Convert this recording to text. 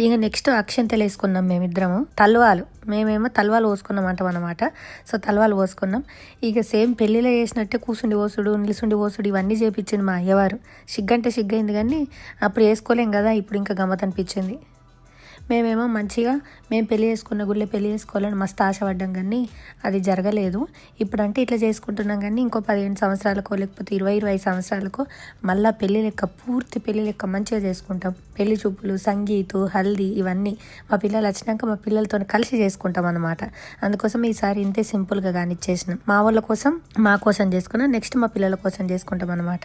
ఇక నెక్స్ట్ అక్షంతలు వేసుకున్నాం మేమిద్దరము. మేమేమో తల్వాలు పోసుకున్నాం అనమాట. సో తల్వాలు పోసుకున్నాం. ఇక సేమ్ పెళ్ళిలో చేసినట్టే కూసుండి పోసుడు, నిలుసుండి పోసుడు ఇవన్నీ చేపించింది మా అయ్యవారు. సిగ్గంటే సిగ్గైంది కానీ అప్పుడు వేసుకోలేం కదా, ఇప్పుడు ఇంకా గమ్మత్ అనిపించింది. మేమేమో మంచిగా మేము పెళ్లి చేసుకున్న గుళ్ళే పెళ్లి చేసుకోవాలని మస్తు ఆశపడ్డాం కానీ అది జరగలేదు. ఇప్పుడంటే ఇట్లా చేసుకుంటున్నాం కానీ ఇంకో 15 సంవత్సరాలకో లేకపోతే 20 సంవత్సరాలకో మళ్ళీ పెళ్లి లెక్క, పూర్తి పెళ్లి లెక్క మంచిగా చేసుకుంటాం. పెళ్లి చూపులు, సంగీతు, హల్దీ ఇవన్నీ మా పిల్లలు వచ్చినాక మా పిల్లలతో కలిసి చేసుకుంటాం అనమాట. అందుకోసం ఈసారి ఇంతే సింపుల్గా కానిచ్చేసినాం. మా వాళ్ళ కోసం మా కోసం చేసుకున్నాం, నెక్స్ట్ మా పిల్లల కోసం చేసుకుంటాం అనమాట.